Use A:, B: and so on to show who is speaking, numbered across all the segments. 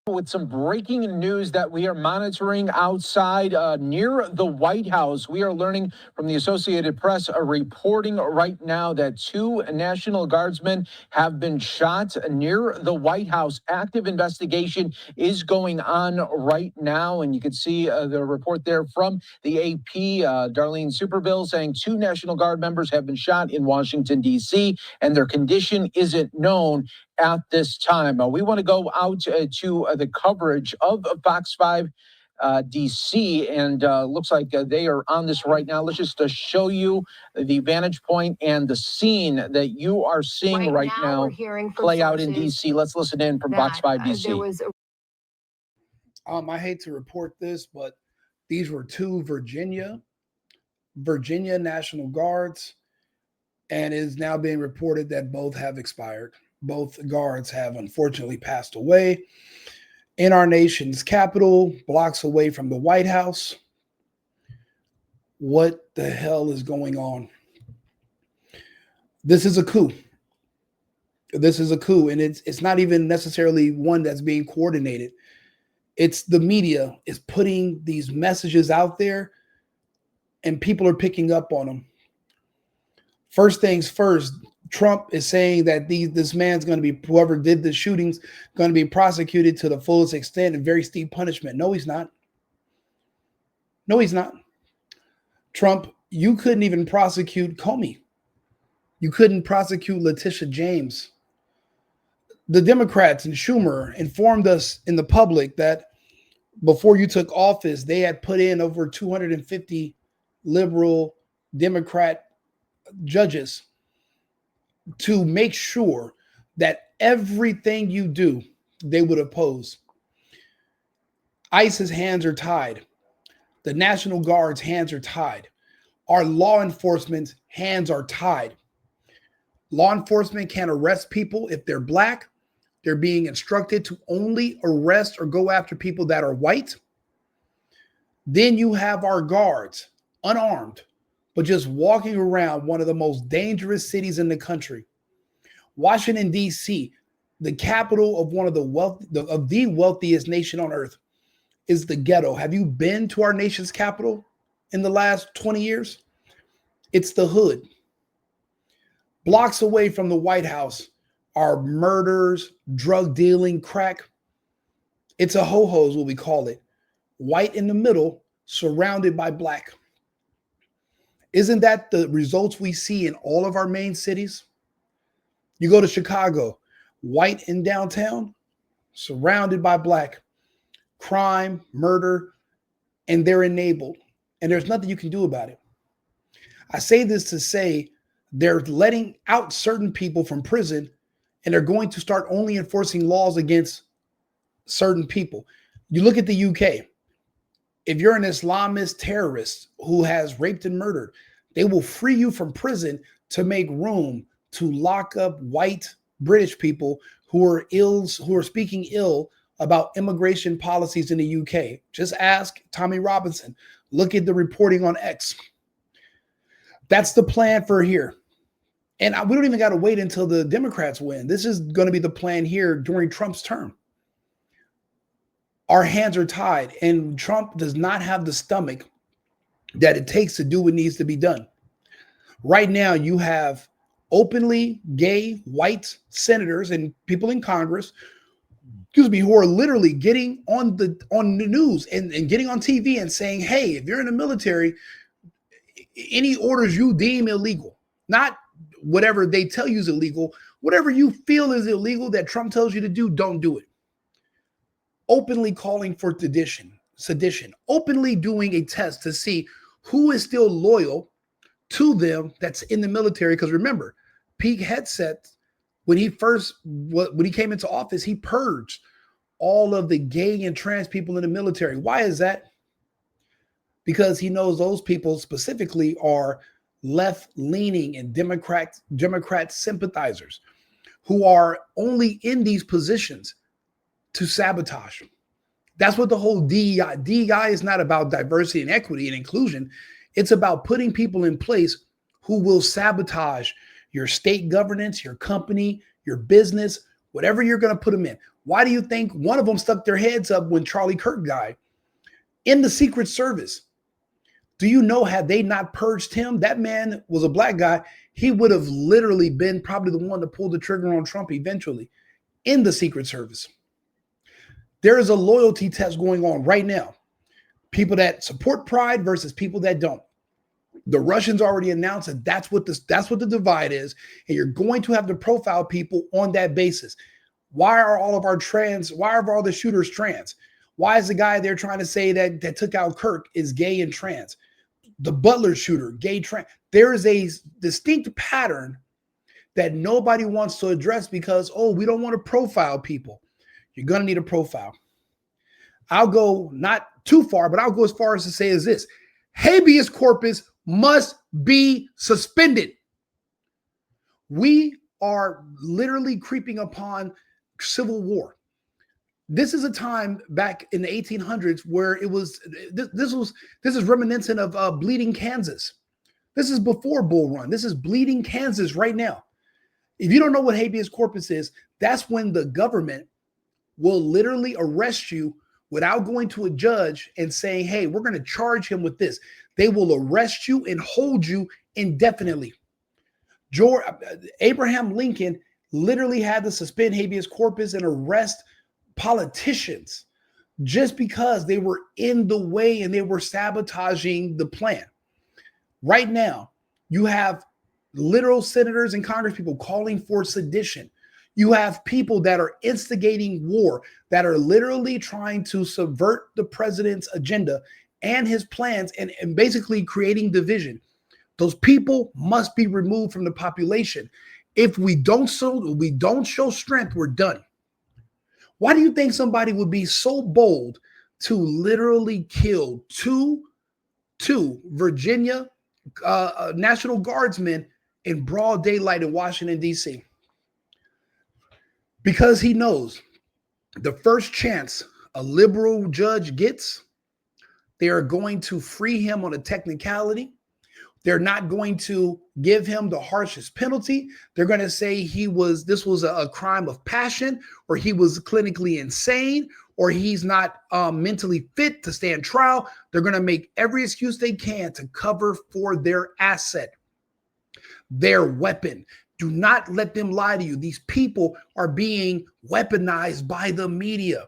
A: With some breaking news that we are monitoring outside near the White House. We are learning from the Associated Press, reporting right now that two National Guardsmen have been shot near the White House. Active investigation is going on right now, and you can see the report there from the AP. Darlene Superbill saying two National Guard members have been shot in Washington, D.C., and their condition isn't known at this time. We want to go out to the coverage of Fox 5 DC, and looks like they are on this right now. Let's just show you the vantage point and the scene that you are seeing right now play out in DC. Let's listen in from Fox 5 DC.
B: I hate to report this, but these were two Virginia National Guards, and it is now being reported that both have expired. Both guards have unfortunately passed away in our nation's capital, blocks away from the White House. What the hell is going on? This is a coup. This is a coup, and it's not even necessarily one that's being coordinated. It's the media is putting these messages out there, and people are picking up on them. First things first, Trump is saying that this man's going to be, whoever did the shootings, going to be prosecuted to the fullest extent and very steep punishment. No, he's not. No, he's not. Trump, you couldn't even prosecute Comey. You couldn't prosecute Letitia James. The Democrats and Schumer informed us in the public that before you took office, they had put in over 250 liberal Democrat judges to make sure that everything you do, they would oppose. ICE's hands are tied. The National Guard's hands are tied. Our law enforcement's hands are tied. Law enforcement can't arrest people if they're black. They're being instructed to only arrest or go after people that are white. Then you have our guards, unarmed, but just walking around one of the most dangerous cities in the country. Washington, D.C., the capital of one of the wealthiest nation on earth, is the ghetto. Have you been to our nation's capital in the last 20 years? It's the hood. Blocks away from the White House are murders, drug dealing, crack. It's a ho-ho is what we call it. White in the middle, surrounded by black. Isn't that the results we see in all of our main cities? You go to Chicago, white in downtown, surrounded by black. Crime, murder, and they're enabled. And there's nothing you can do about it. I say this to say they're letting out certain people from prison, and they're going to start only enforcing laws against certain people. You look at the UK. If you're an Islamist terrorist who has raped and murdered, they will free you from prison to make room to lock up white British people who are speaking ill about immigration policies in the UK. Just ask Tommy Robinson. Look at the reporting on X. That's the plan for here. And we don't even got to wait until the Democrats win. This is going to be the plan here during Trump's term. Our hands are tied, and Trump does not have the stomach that it takes to do what needs to be done. Right now, you have openly gay white senators and people in Congress, who are literally getting on the news and getting on TV and saying, hey, if you're in the military, any orders you deem illegal, not whatever they tell you is illegal, whatever you feel is illegal that Trump tells you to do, don't do it. Openly calling for sedition, openly doing a test to see who is still loyal to them that's in the military. Because remember, Pete Hegseth, when he came into office, he purged all of the gay and trans people in the military. Why is that? Because he knows those people specifically are left-leaning and Democrat sympathizers who are only in these positions to sabotage. That's what the whole DEI. DEI is not about diversity and equity and inclusion. It's about putting people in place who will sabotage your state governance, your company, your business, whatever you're going to put them in. Why do you think one of them stuck their heads up when Charlie Kirk died? In the Secret Service. Do you know, had they not purged him, that man was a black guy, he would have literally been probably the one to pull the trigger on Trump eventually in the Secret Service. There is a loyalty test going on right now. People that support pride versus people that don't. The Russians already announced that that's what the divide is, and you're going to have to profile people on that basis. Why are all the shooters trans? Why is the guy they're trying to say that took out Kirk is gay and trans? The Butler shooter, gay, trans. There is a distinct pattern that nobody wants to address because, we don't want to profile people. You're going to need a profile. I'll go not too far, but I'll go as far as to say is this: habeas corpus must be suspended. We are literally creeping upon civil war. This is a time back in the 1800s where it was. This is reminiscent of Bleeding Kansas. This is before Bull Run. This is Bleeding Kansas right now. If you don't know what habeas corpus is, that's when the government will literally arrest you without going to a judge and saying, hey, we're going to charge him with this. They will arrest you and hold you indefinitely. Abraham Lincoln literally had to suspend habeas corpus and arrest politicians just because they were in the way and they were sabotaging the plan. Right now, you have literal senators and congresspeople calling for sedition. You have people that are instigating war, that are literally trying to subvert the president's agenda and his plans and basically creating division. Those people must be removed from the population. If we don't show strength, we're done. Why do you think somebody would be so bold to literally kill two Virginia National Guardsmen in broad daylight in Washington, D.C.? Because he knows the first chance a liberal judge gets, they are going to free him on a technicality. They're not going to give him the harshest penalty. They're going to say this was a crime of passion, or he was clinically insane, or he's not mentally fit to stand trial. They're going to make every excuse they can to cover for their asset, their weapon. Do not let them lie to you. These people are being weaponized by the media.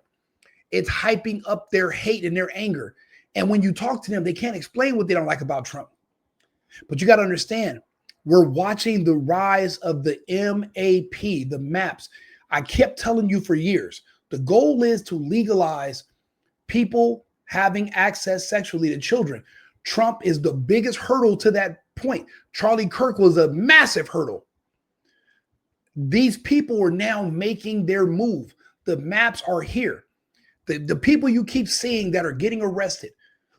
B: It's hyping up their hate and their anger. And when you talk to them, they can't explain what they don't like about Trump. But you got to understand, we're watching the rise of the MAP, the MAPs. I kept telling you for years, the goal is to legalize people having access sexually to children. Trump is the biggest hurdle to that point. Charlie Kirk was a massive hurdle. These people are now making their move. The MAPs are here. The people you keep seeing that are getting arrested,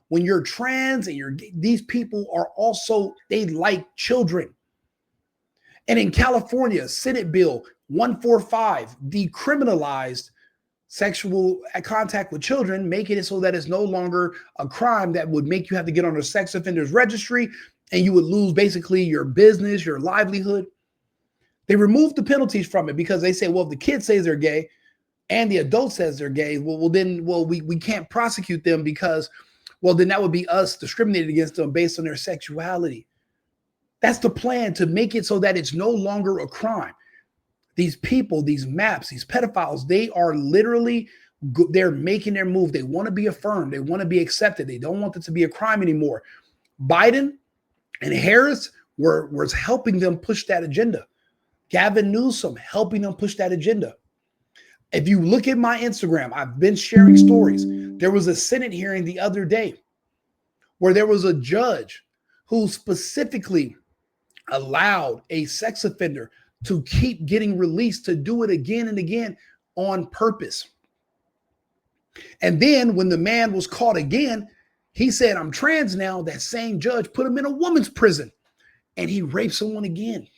B: when you're trans and these people are also, they like children. And in California, Senate Bill 145 decriminalized sexual contact with children, making it so that it's no longer a crime that would make you have to get on a sex offenders registry and you would lose basically your business, your livelihood. They removed the penalties from it because they say, well, if the kid says they're gay and the adult says they're gay, we can't prosecute them because, then that would be us discriminating against them based on their sexuality. That's the plan, to make it so that it's no longer a crime. These people, these MAPs, these pedophiles, they are literally, they're making their move. They want to be affirmed. They want to be accepted. They don't want it to be a crime anymore. Biden and Harris were helping them push that agenda. Gavin Newsom helping them push that agenda. If you look at my Instagram, I've been sharing stories. There was a Senate hearing the other day where there was a judge who specifically allowed a sex offender to keep getting released, to do it again and again on purpose. And then when the man was caught again, he said, I'm trans now. That same judge put him in a woman's prison and he raped someone again.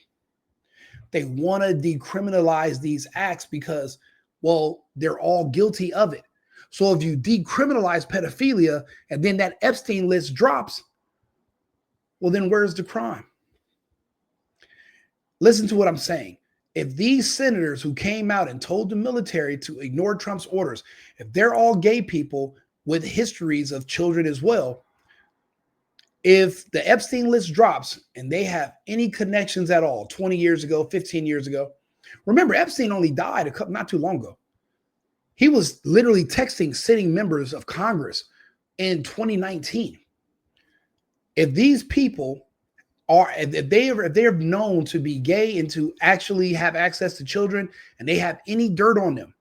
B: They want to decriminalize these acts because, they're all guilty of it. So if you decriminalize pedophilia and then that Epstein list drops, then where's the crime? Listen to what I'm saying. If these senators who came out and told the military to ignore Trump's orders, if they're all gay people with histories of children as well, if the Epstein list drops and they have any connections at all 20 years ago, 15 years ago, remember Epstein only died not too long ago. He was literally texting sitting members of Congress in 2019. If these people if they're known to be gay and to actually have access to children and they have any dirt on them,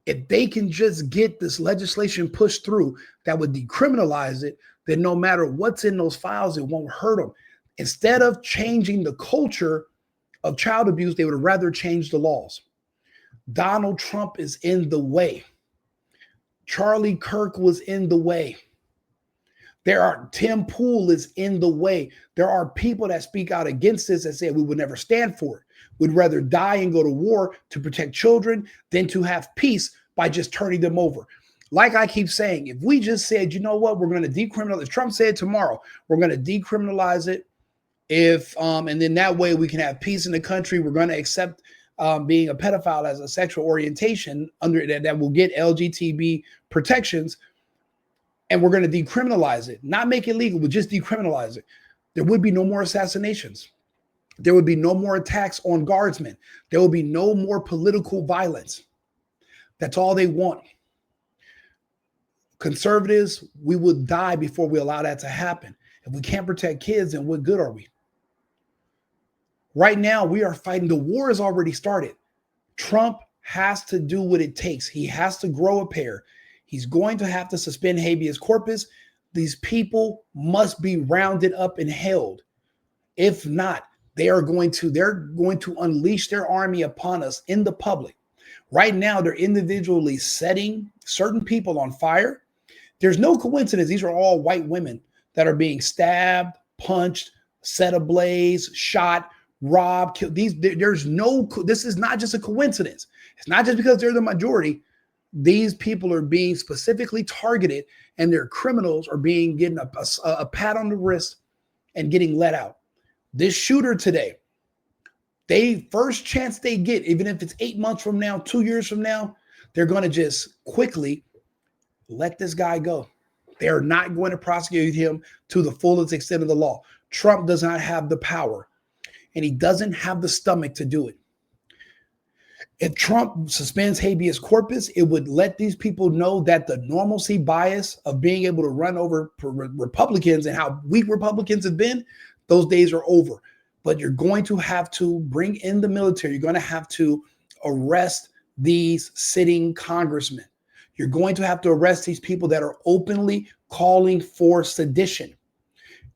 B: if they can just get this legislation pushed through that would decriminalize it, then no matter what's in those files, it won't hurt them. Instead of changing the culture of child abuse, they would rather change the laws. Donald Trump is in the way. Charlie Kirk was in the way. Tim Pool is in the way. There are people that speak out against this that say we would never stand for it. We'd rather die and go to war to protect children than to have peace by just turning them over. Like I keep saying, if we just said, you know what, we're going to decriminalize, Trump said tomorrow, we're going to decriminalize it. And then that way we can have peace in the country. We're going to accept being a pedophile as a sexual orientation under that will get LGBT protections. And we're going to decriminalize it, not make it legal, but just decriminalize it. There would be no more assassinations. There would be no more attacks on guardsmen. There will be no more political violence. That's all they want. Conservatives, we would die before we allow that to happen. If we can't protect kids, then what good are we? Right now, we are fighting. The war has already started. Trump has to do what it takes. He has to grow a pair. He's going to have to suspend habeas corpus. These people must be rounded up and held. If not, they're going to unleash their army upon us in the public. Right now, they're individually setting certain people on fire. There's no coincidence. These are all white women that are being stabbed, punched, set ablaze, shot, robbed, killed. This is not just a coincidence. It's not just because they're the majority. These people are being specifically targeted and their criminals are getting a pat on the wrist and getting let out. This shooter today, first chance they get, even if it's 8 months from now, 2 years from now, they're going to just quickly let this guy go. They're not going to prosecute him to the fullest extent of the law. Trump does not have the power and he doesn't have the stomach to do it. If Trump suspends habeas corpus, it would let these people know that the normalcy bias of being able to run over Republicans and how weak Republicans have been, those days are over. But you're going to have to bring in the military. You're going to have to arrest these sitting congressmen. You're going to have to arrest these people that are openly calling for sedition.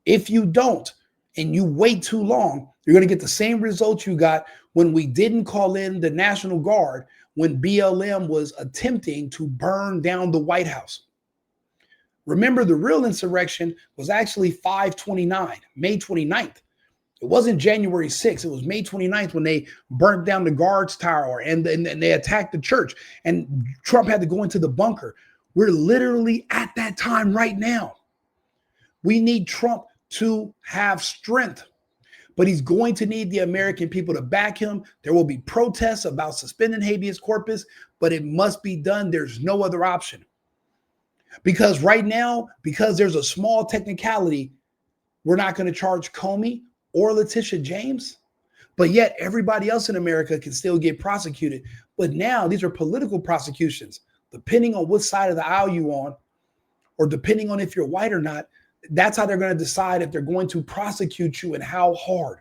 B: If you don't, and you wait too long, you're going to get the same results you got when we didn't call in the National Guard when BLM was attempting to burn down the White House. Remember, the real insurrection was actually 5/29, May 29th. It wasn't January 6th. It was May 29th when they burnt down the guards tower and they attacked the church and Trump had to go into the bunker. We're literally at that time right now. We need Trump to have strength, but he's going to need the American people to back him. There will be protests about suspending habeas corpus, but it must be done. There's no other option. Because right now, because there's a small technicality, we're not going to charge Comey or Letitia James, but yet everybody else in America can still get prosecuted. But now these are political prosecutions, depending on what side of the aisle you're on, or depending on if you're white or not. That's how they're going to decide if they're going to prosecute you and how hard.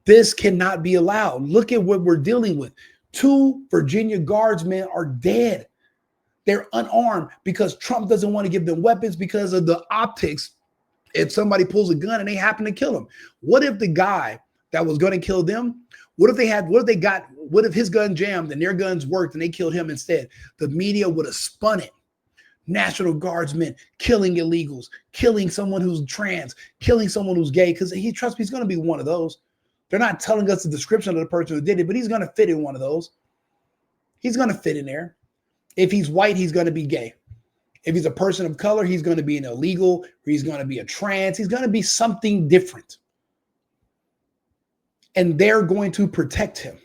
B: This cannot be allowed. Look at what we're dealing with. 2 Virginia guardsmen are dead. They're unarmed because Trump doesn't want to give them weapons because of the optics. If somebody pulls a gun and they happen to kill him, what if the guy that was going to kill them, what if his gun jammed and their guns worked and they killed him instead? The media would have spun it. National Guardsmen killing illegals, killing someone who's trans, killing someone who's gay, because trust me, he's going to be one of those. They're not telling us the description of the person who did it, but he's going to fit in one of those. He's going to fit in there. If he's white, he's going to be gay. If he's a person of color, he's going to be an illegal, or he's going to be a trans. He's going to be something different. And they're going to protect him.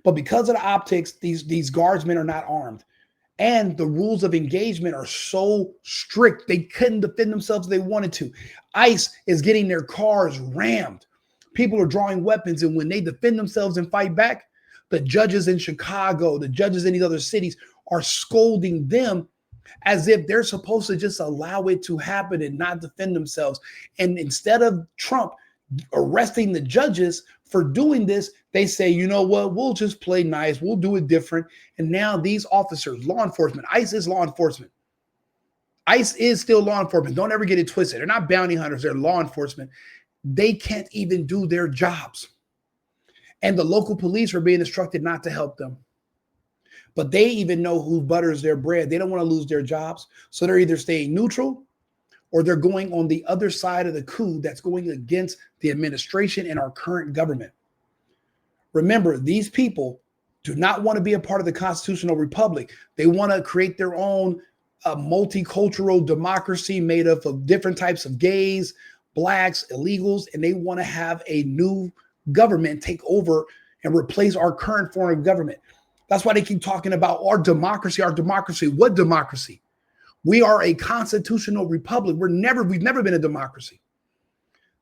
B: But because of the optics, these guardsmen are not armed. And the rules of engagement are so strict, they couldn't defend themselves if they wanted to. ICE is getting their cars rammed. People are drawing weapons, and when they defend themselves and fight back, the judges in Chicago, the judges in these other cities are scolding them as if they're supposed to just allow it to happen and not defend themselves. And instead of Trump arresting the judges for doing this, they say, you know what, we'll just play nice, we'll do it different. And now these officers, law enforcement, ICE is law enforcement. ICE is still law enforcement. Don't ever get it twisted. They're not bounty hunters, they're law enforcement. They can't even do their jobs. And the local police are being instructed not to help them. But they even know who butters their bread. They don't want to lose their jobs. So they're either staying neutral or they're going on the other side of the coup that's going against the administration and our current government. Remember, these people do not want to be a part of the constitutional republic. They want to create their own multicultural democracy made up of different types of gays, blacks, illegals, and they want to have a new government take over and replace our current form of government. That's why they keep talking about our democracy, our democracy. What democracy? We are a constitutional republic. We've never been a democracy.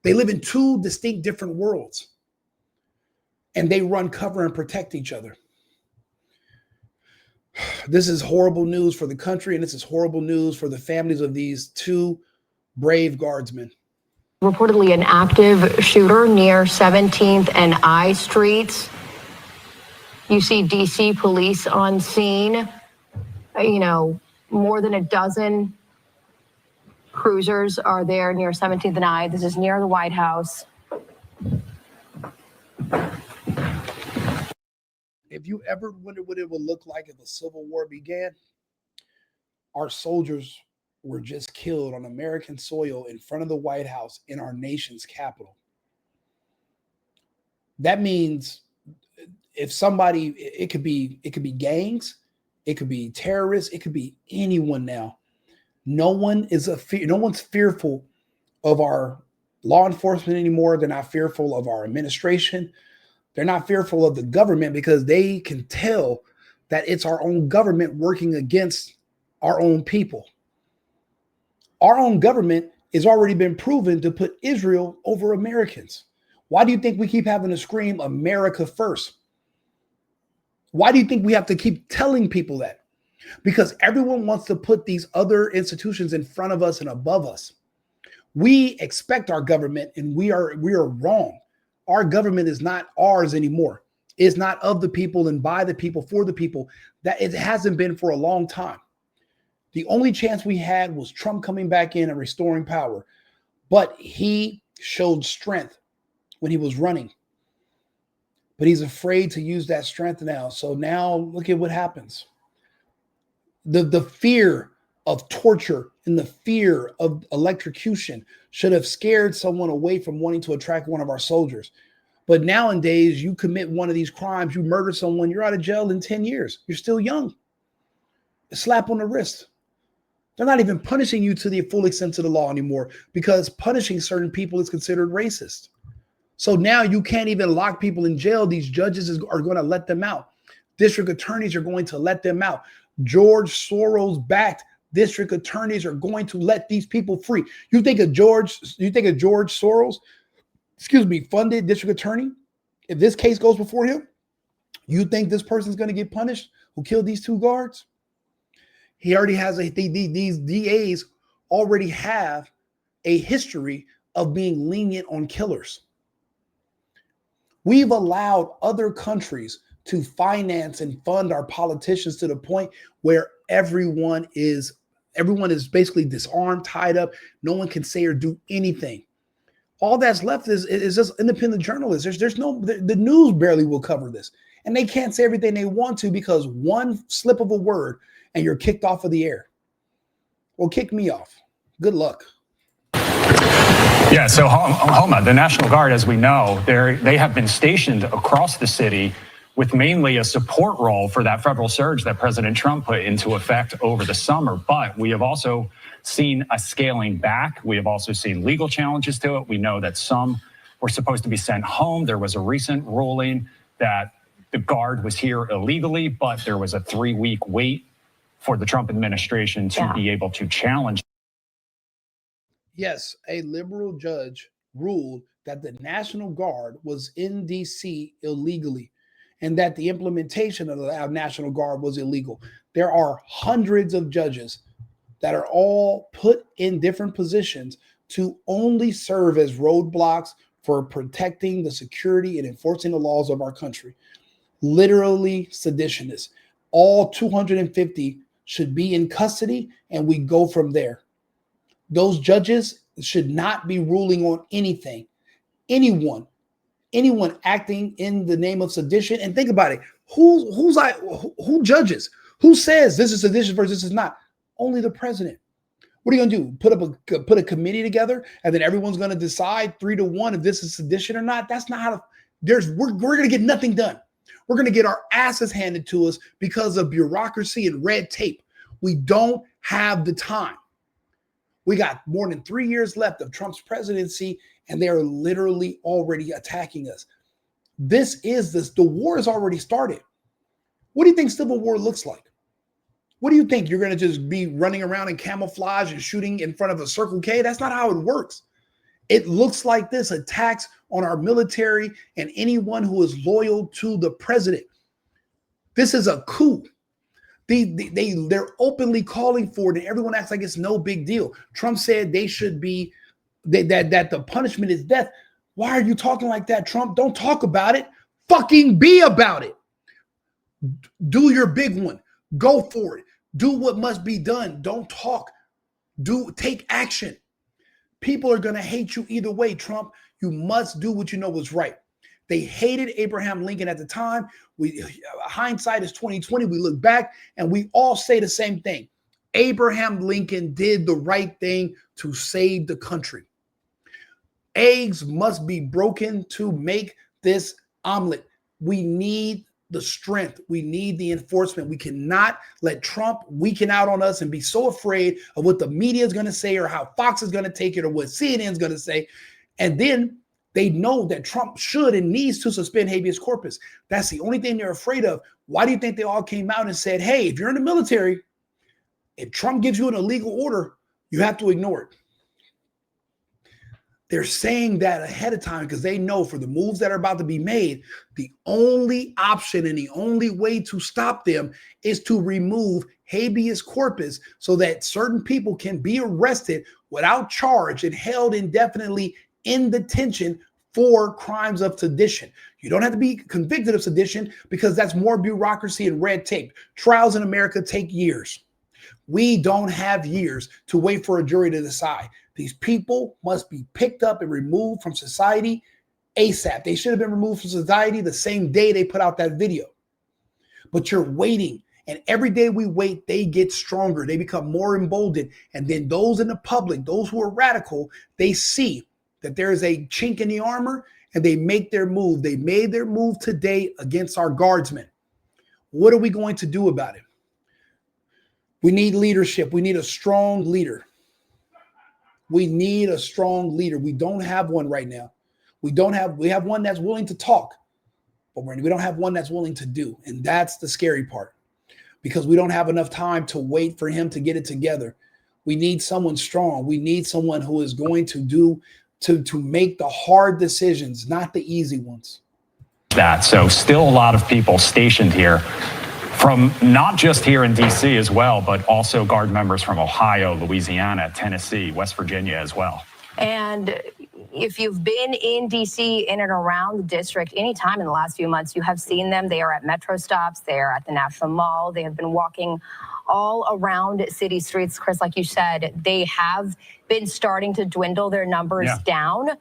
B: They live in two distinct different worlds. And they run cover and protect each other. This is horrible news for the country, and this is horrible news for the families of these two brave guardsmen.
C: Reportedly an active shooter near 17th and I Streets. You see DC police on scene, more than a dozen cruisers are there near 17th and I. This is near the White House.
B: If you ever wondered what it would look like if a civil war began, our soldiers were just killed on American soil in front of the White House in our nation's capital. That means if somebody, it could be gangs, it could be terrorists, it could be anyone now. No one's fearful of our law enforcement anymore. They're not fearful of our administration. They're not fearful of the government because they can tell that it's our own government working against our own people. Our own government has already been proven to put Israel over Americans. Why do you think we keep having to scream America first? Why do you think we have to keep telling people that? Because everyone wants to put these other institutions in front of us and above us. We expect our government, and we are wrong. Our government is not ours anymore. It's not of the people and by the people, for the people. That it hasn't been for a long time. The only chance we had was Trump coming back in and restoring power. But he showed strength when he was running. But he's afraid to use that strength now. So now look at what happens. The fear of torture and the fear of electrocution should have scared someone away from wanting to attract one of our soldiers. But nowadays, you commit one of these crimes, you murder someone, you're out of jail in 10 years. You're still young. A slap on the wrist. They're not even punishing you to the full extent of the law anymore because punishing certain people is considered racist. So now you can't even lock people in jail. These judges are going to let them out. District attorneys are going to let them out. George Soros-backed district attorneys are going to let these people free. You think a George Soros, funded district attorney, if this case goes before him, you think this person's going to get punished who killed these two guards? He already has these DAs already have a history of being lenient on killers. We've allowed other countries to finance and fund our politicians to the point where everyone is basically disarmed, tied up. No one can say or do anything. All that's left is just independent journalists. The news barely will cover this. And they can't say everything they want to because one slip of a word and you're kicked off of the air. Well, kick me off. Good luck.
D: Yeah, so Homa, the National Guard, as we know, they have been stationed across the city with mainly a support role for that federal surge that President Trump put into effect over the summer. But we have also seen a scaling back. We have also seen legal challenges to it. We know that some were supposed to be sent home. There was a recent ruling that the Guard was here illegally, but there was a 3-week wait for the Trump administration to be able to challenge.
B: Yes, a liberal judge ruled that the National Guard was in DC illegally and that the implementation of the National Guard was illegal. There are hundreds of judges that are all put in different positions to only serve as roadblocks for protecting the security and enforcing the laws of our country. Literally seditionists. All 250 should be in custody, and we go from there. Those judges should not be ruling on anything. Anyone acting in the name of sedition. And think about it. Who judges? Who says this is sedition versus this is not? Only the president. What are you going to do? Put a committee together, and then everyone's going to decide 3-1 if this is sedition or not? That's not how. We're going to get nothing done. We're going to get our asses handed to us because of bureaucracy and red tape. We don't have the time. We got more than 3 years left of Trump's presidency, and they're literally already attacking us. The war has already started. What do you think civil war looks like? What do you think? You're going to just be running around in camouflage and shooting in front of a Circle K? That's not how it works. It looks like this: attacks on our military and anyone who is loyal to the president. This is a coup. They're openly calling for it, and everyone acts like it's no big deal. Trump said they should be that the punishment is death. Why are you talking like that, Trump? Don't talk about it. Fucking be about it. Do your big one. Go for it. Do what must be done. Don't talk. Take action. People are going to hate you either way, Trump. You must do what you know is right. They hated Abraham Lincoln at the time. Hindsight is 2020. We look back and we all say the same thing. Abraham Lincoln did the right thing to save the country. Eggs must be broken to make this omelet. We need the strength. We need the enforcement. We cannot let Trump weaken out on us and be so afraid of what the media is going to say or how Fox is going to take it or what CNN is going to say. And then they know that Trump should and needs to suspend habeas corpus. That's the only thing they're afraid of. Why do you think they all came out and said, hey, if you're in the military, if Trump gives you an illegal order, you have to ignore it? They're saying that ahead of time because they know for the moves that are about to be made, the only option and the only way to stop them is to remove habeas corpus so that certain people can be arrested without charge and held indefinitely in detention for crimes of sedition. You don't have to be convicted of sedition because that's more bureaucracy and red tape. Trials in America take years. We don't have years to wait for a jury to decide. These people must be picked up and removed from society ASAP. They should have been removed from society the same day they put out that video. But you're waiting. And every day we wait, they get stronger. They become more emboldened. And then those in the public, those who are radical, they see that there is a chink in the armor and they make their move. They made their move today against our guardsmen. What are we going to do about it? We need leadership. We need a strong leader. We need a strong leader. We don't have one right now. We have one that's willing to talk, but we don't have one that's willing to do. And that's the scary part because we don't have enough time to wait for him to get it together. We need someone strong. We need someone who is going to make the hard decisions, not the easy ones.
D: So still a lot of people stationed here from not just here in DC as well, but also Guard members from Ohio, Louisiana, Tennessee, West Virginia as well.
C: And if you've been in DC, in and around the district, anytime in the last few months, you have seen them. They are at metro stops. They are at the National Mall. They have been walking all around city streets. Chris, like you said, they have been starting to dwindle their numbers down.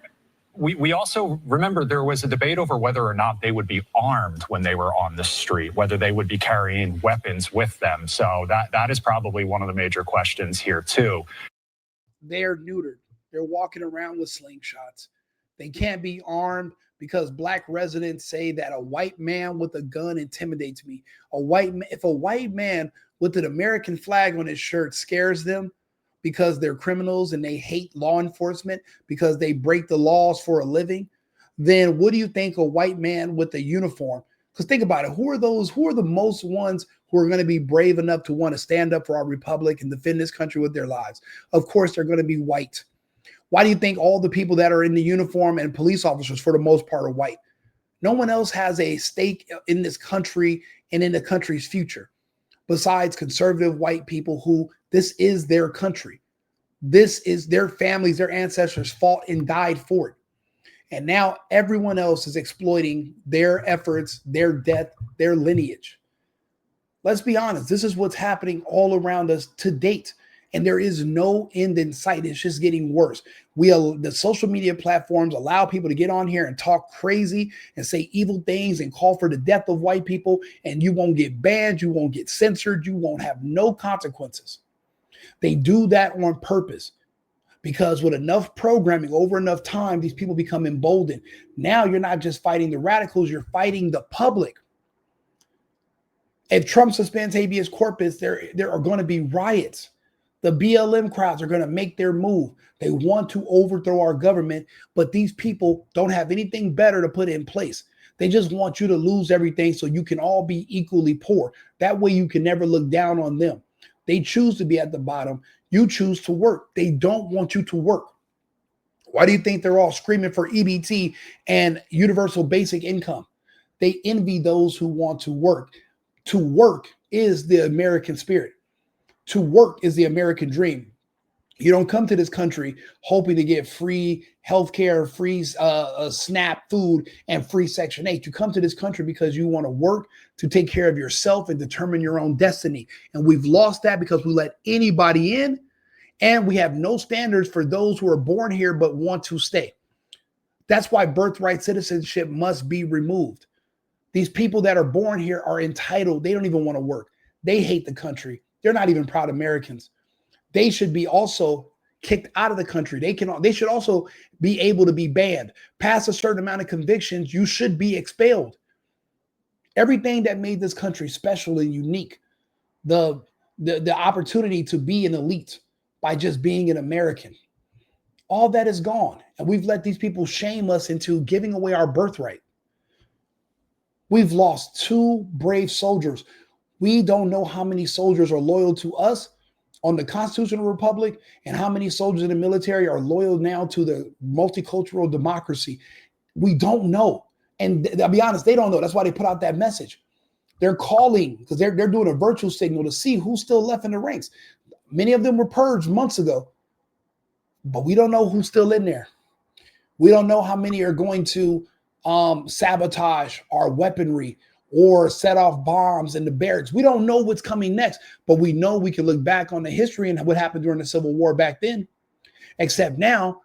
D: We also remember there was a debate over whether or not they would be armed when they were on the street, whether they would be carrying weapons with them. So that is probably one of the major questions here, too.
B: They're neutered. They're walking around with slingshots. They can't be armed because black residents say that a white man with a gun intimidates me. If a white man with an American flag on his shirt scares them because they're criminals and they hate law enforcement because they break the laws for a living, then what do you think a white man with a uniform Because think about it. Who are the most ones who are going to be brave enough to want to stand up for our republic and defend this country with their lives? Of course, they're going to be white. Why do you think all the people that are in the uniform and police officers, for the most part, are white? No one else has a stake in this country and in the country's future besides conservative white people who this is their country. This is their families, their ancestors fought and died for it. And now everyone else is exploiting their efforts, their death, their lineage. Let's be honest. This is what's happening all around us to date. And there is no end in sight. It's just getting worse. The social media platforms allow people to get on here and talk crazy and say evil things and call for the death of white people. And you won't get banned. You won't get censored. You won't have no consequences. They do that on purpose. Because with enough programming over enough time, these people become emboldened. Now you're not just fighting the radicals, you're fighting the public. If Trump suspends habeas corpus, there are going to be riots. The BLM crowds are going to make their move. They want to overthrow our government, but these people don't have anything better to put in place. They just want you to lose everything so you can all be equally poor. That way you can never look down on them. They choose to be at the bottom. You choose to work. They don't want you to work. Why do you think they're all screaming for EBT and universal basic income? They envy those who want to work. To work is the American spirit. To work is the American dream. You don't come to this country hoping to get free healthcare, free SNAP food, and free Section 8. You come to this country because you want to work to take care of yourself and determine your own destiny. And we've lost that because we let anybody in, and we have no standards for those who are born here but want to stay. That's why birthright citizenship must be removed. These people that are born here are entitled. They don't even want to work. They hate the country. They're not even proud Americans. They should be also kicked out of the country. They should also be able to be banned. Past a certain amount of convictions, you should be expelled. Everything that made this country special and unique, the opportunity to be an elite by just being an American, all that is gone. And we've let these people shame us into giving away our birthright. We've lost 2 brave soldiers. We don't know how many soldiers are loyal to us on the constitutional republic and how many soldiers in the military are loyal now to the multicultural democracy. We don't know. And I'll be honest, they don't know. That's why they put out that message. They're calling because they're doing a virtual signal to see who's still left in the ranks. Many of them were purged months ago, but we don't know who's still in there. We don't know how many are going to sabotage our weaponry or set off bombs in the barracks. We don't know what's coming next, but we know we can look back on the history and what happened during the Civil War back then. Except now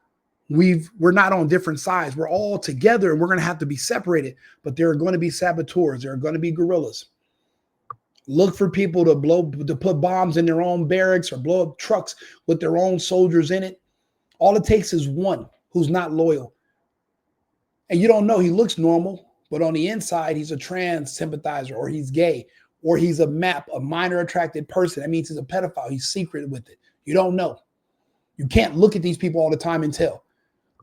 B: we're not on different sides. We're all together and we're going to have to be separated, but there are going to be saboteurs. There are going to be guerrillas. Look for people to put bombs in their own barracks or blow up trucks with their own soldiers in it. All it takes is one who's not loyal. And you don't know, he looks normal, but on the inside, he's a trans sympathizer, or he's gay, or he's a minor attracted person. That means he's a pedophile. He's secret with it. You don't know. You can't look at these people all the time and tell.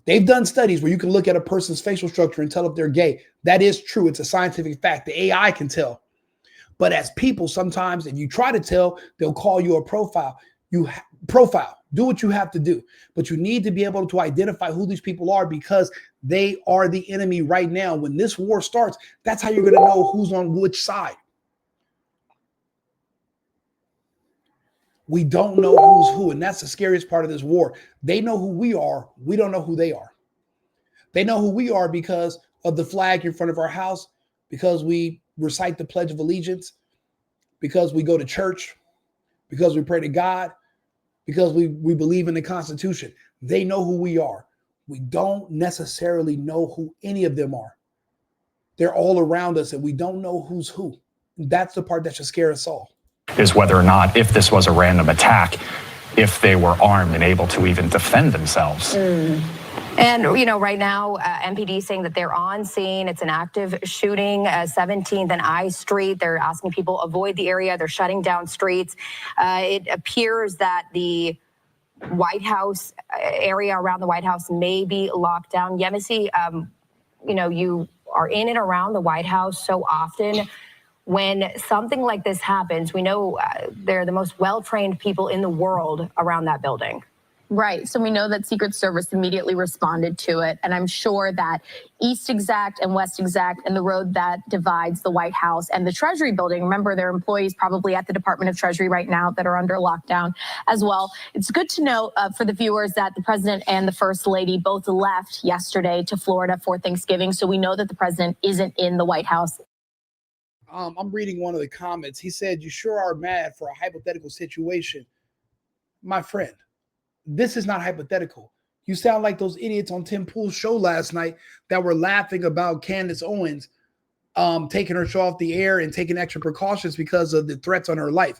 B: They've done studies where you can look at a person's facial structure and tell if they're gay. That is true. It's a scientific fact. The AI can tell. But as people, sometimes if you try to tell, they'll call you a profile. Profile. Do what you have to do. But you need to be able to identify who these people are because they are the enemy right now. When this war starts, that's how you're going to know who's on which side. We don't know who's who, and that's the scariest part of this war. They know who we are. We don't know who they are. They know who we are because of the flag in front of our house, because we recite the Pledge of Allegiance, because we go to church, because we pray to God, because we believe in the Constitution. They know who we are. We don't necessarily know who any of them are. They're all around us and we don't know who's who. That's the part that should scare us all.
D: Is whether or not, if this was a random attack, if they were armed and able to even defend themselves.
C: And, right now, MPD saying that they're on scene. It's an active shooting, 17th and I Street. They're asking people avoid the area. They're shutting down streets. It appears that the White House area around the White House may be locked down. Yemisi, you are in and around the White House so often. When something like this happens, we know they're the most well-trained people in the world around that building.
E: Right. So we know that Secret Service immediately responded to it. And I'm sure that East Exec and West Exec and the road that divides the White House and the Treasury building, remember, there are employees probably at the Department of Treasury right now that are under lockdown as well. It's good to know for the viewers that the president and the first lady both left yesterday to Florida for Thanksgiving. So we know that the president isn't in the White House.
B: I'm reading one of the comments. He said, "You sure are mad for a hypothetical situation." My friend, this is not hypothetical. You sound like those idiots on Tim Pool's show last night that were laughing about Candace Owens taking her show off the air and taking extra precautions because of the threats on her life.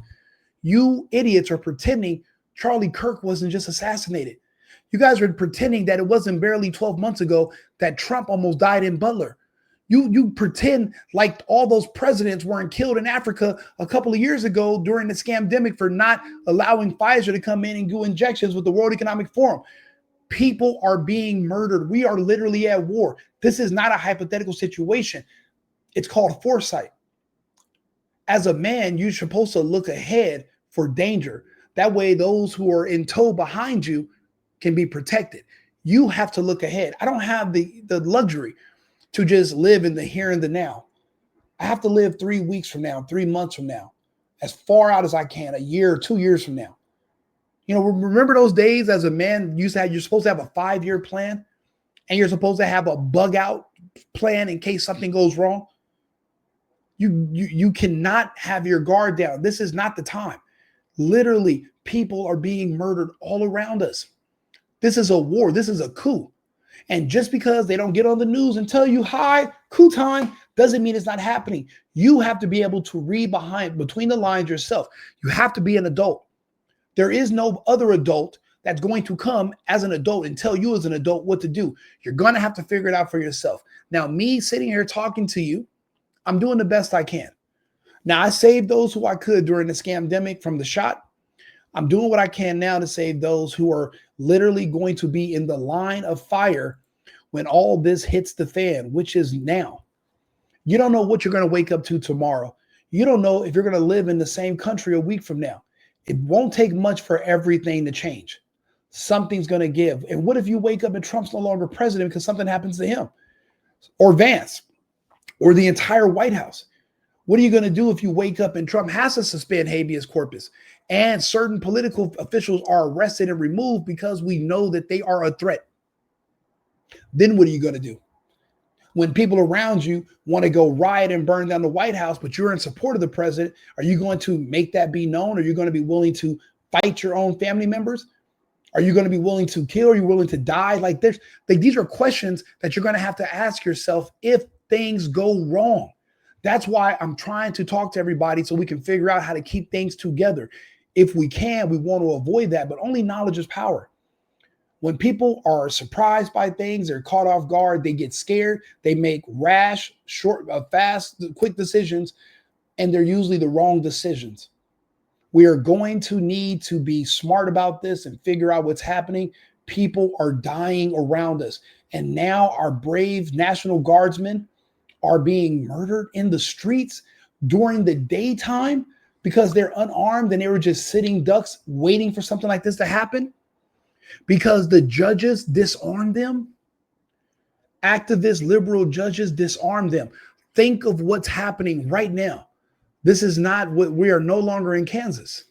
B: You idiots are pretending Charlie Kirk wasn't just assassinated. You guys are pretending that it wasn't barely 12 months ago that Trump almost died in Butler. You pretend like all those presidents weren't killed in Africa a couple of years ago during the scamdemic for not allowing Pfizer to come in and do injections with the World Economic Forum. People are being murdered. We are literally at war. This is not a hypothetical situation. It's called foresight. As a man, you're supposed to look ahead for danger. That way, those who are in tow behind you can be protected. You have to look ahead. I don't have the luxury to just live in the here and the now. I have to live 3 weeks from now, 3 months from now, as far out as I can, a year or 2 years from now. You know, remember those days as a man, you're supposed to have a 5-year plan and you're supposed to have a bug out plan in case something goes wrong. You cannot have your guard down. This is not the time. Literally, people are being murdered all around us. This is a war. This is a coup. And just because they don't get on the news and tell you, hi, coup time, doesn't mean it's not happening. You have to be able to read between the lines yourself. You have to be an adult. There is no other adult that's going to come as an adult and tell you as an adult what to do. You're going to have to figure it out for yourself. Now, me sitting here talking to you, I'm doing the best I can. Now, I saved those who I could during the scamdemic from the shot. I'm doing what I can now to save those who are literally going to be in the line of fire when all this hits the fan, which is now. You don't know what you're going to wake up to tomorrow. You don't know if you're going to live in the same country a week from now. It won't take much for everything to change. Something's going to give. And what if you wake up and Trump's no longer president because something happens to him or Vance or the entire White House? What are you going to do if you wake up and Trump has to suspend habeas corpus and certain political officials are arrested and removed because we know that they are a threat? Then what are you going to do? When people around you want to go riot and burn down the White House, but you're in support of the president, are you going to make that be known? Are you going to be willing to fight your own family members? Are you going to be willing to kill? Are you willing to die? These are questions that you're going to have to ask yourself if things go wrong. That's why I'm trying to talk to everybody so we can figure out how to keep things together. If we can, we want to avoid that, but only knowledge is power. When people are surprised by things, they're caught off guard, they get scared, they make rash, fast, quick decisions, and they're usually the wrong decisions. We are going to need to be smart about this and figure out what's happening. People are dying around us. And now our brave National Guardsmen are being murdered in the streets during the daytime because they're unarmed and they were just sitting ducks waiting for something like this to happen because the judges disarmed them. Activist liberal judges disarmed them. Think of what's happening right now. This is not what we are no longer in Kansas.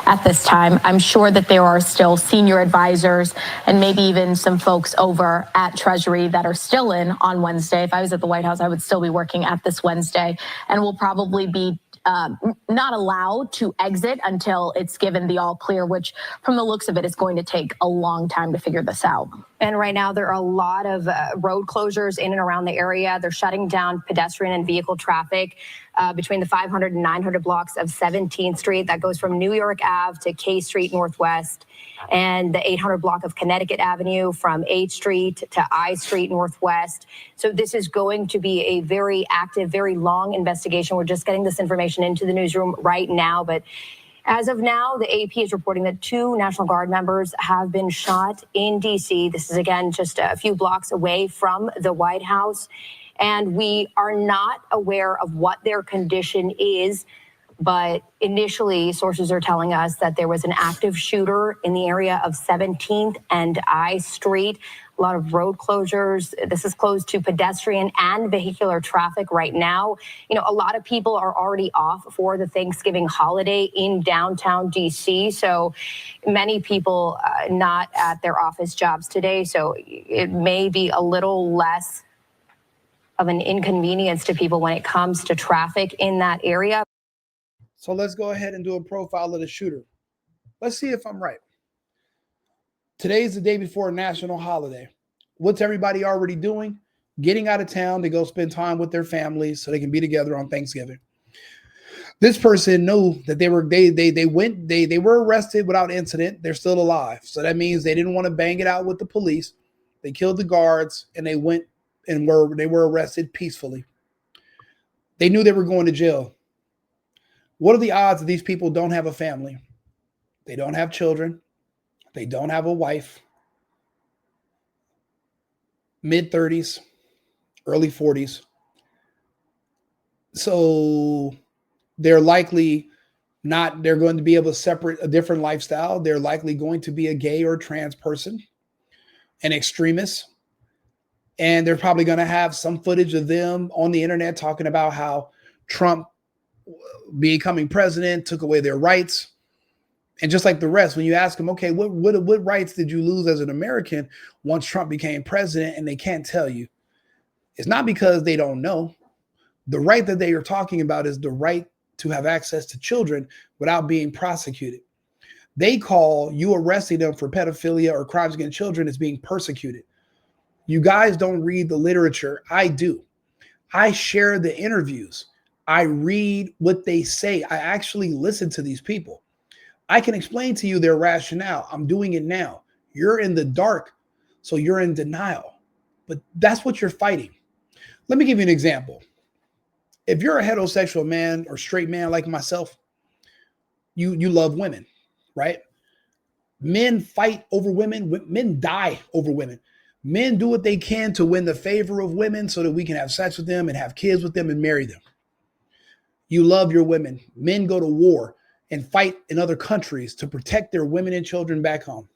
E: At this time, I'm sure that there are still senior advisors and maybe even some folks over at Treasury that are still in on Wednesday. If I was at the White House, I would still be working at this Wednesday and will probably be not allowed to exit until it's given the all clear, which from the looks of it is going to take a long time to figure this out.
C: And right now there are a lot of road closures in and around the area. They're shutting down pedestrian and vehicle traffic between the 500 and 900 blocks of 17th Street. That goes from New York Ave to K Street Northwest, and the 800 block of Connecticut Avenue from 8th Street to I Street Northwest. So this is going to be a very active, very long investigation. We're just getting this information into the newsroom right now, but as of now, the AP is reporting that 2 National Guard members have been shot in D.C. This is, again, just a few blocks away from the White House. and we are not aware of what their condition is. But initially, sources are telling us that there was an active shooter in the area of 17th and I Street. A lot of road closures. This is closed to pedestrian and vehicular traffic right now. You know, a lot of people are already off for the Thanksgiving holiday in downtown DC. So many people not at their office jobs today. So it may be a little less of an inconvenience to people when it comes to traffic in that area.
B: So let's go ahead and do a profile of the shooter. Let's see if I'm right. Today's the day before a national holiday. What's everybody already doing? Getting out of town to go spend time with their families so they can be together on Thanksgiving. This person knew that they were arrested without incident. They're still alive. So that means they didn't want to bang it out with the police. They killed the guards and they went and they were arrested peacefully. They knew they were going to jail. What are the odds that these people don't have a family? They don't have children. They don't have a wife. Mid-30s, early 40s. So they're likely not, they're going to be able to separate a different lifestyle. They're likely going to be a gay or trans person, an extremist. And they're probably going to have some footage of them on the internet talking about how Trump becoming president took away their rights. And just like the rest, when you ask them, okay, what rights did you lose as an American once Trump became president? And they can't tell you. It's not because they don't know. The right that they are talking about is the right to have access to children without being prosecuted. They call you arresting them for pedophilia or crimes against children as being persecuted. You guys don't read the literature. I do. I share the interviews. I read what they say. I actually listen to these people. I can explain to you their rationale. I'm doing it now. You're in the dark, so you're in denial. But that's what you're fighting. Let me give you an example. If you're a heterosexual man or straight man like myself, you love women, right? Men fight over women. Men die over women. Men do what they can to win the favor of women so that we can have sex with them and have kids with them and marry them. You love your women. Men go to war and fight in other countries to protect their women and children back home.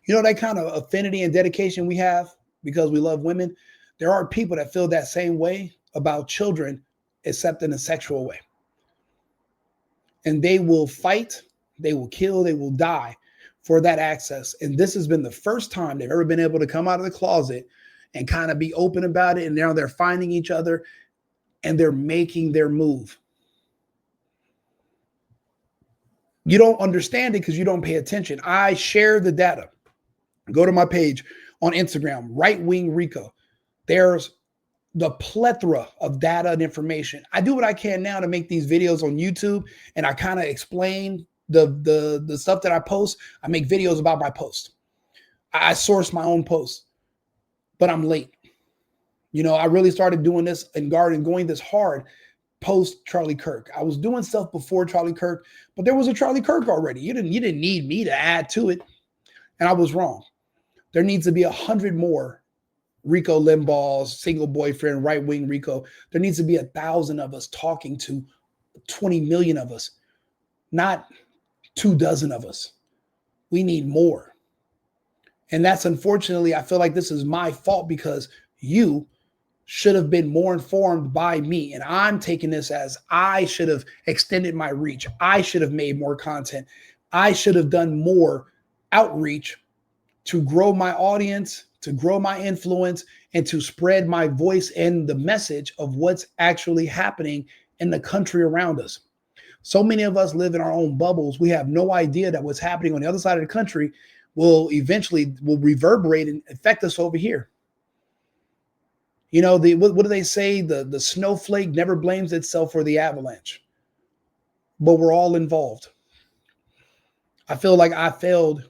B: You know that kind of affinity and dedication we have because we love women? There are people that feel that same way about children, except in a sexual way. And they will fight, they will kill, they will die for that access. And this has been the first time they've ever been able to come out of the closet and kind of be open about it. And now they're finding each other and they're making their move. You don't understand it because you don't pay attention. I share the data. Go to my page on Instagram, Right Wing Rico. There's the plethora of data and information. I do what I can now to make these videos on YouTube, and I kind of explain the stuff that I post. I make videos about my post. I source my own posts, but I'm late. You know, I really started doing this and going this hard post Charlie Kirk. I was doing stuff before Charlie Kirk, but there was a Charlie Kirk already. You didn't need me to add to it. And I was wrong. There needs to be 100 more Rico Limbaugh's single boyfriend, right wing Rico. There needs to be 1,000 of us talking to 20 million of us, not 24 of us. We need more. And that's unfortunately, I feel like this is my fault because you should have been more informed by me. And I'm taking this as I should have extended my reach. I should have made more content. I should have done more outreach to grow my audience, to grow my influence, and to spread my voice and the message of what's actually happening in the country around us. So many of us live in our own bubbles. We have no idea that what's happening on the other side of the country will reverberate and affect us over here. You know, what do they say? The snowflake never blames itself for the avalanche, but we're all involved. I feel like I failed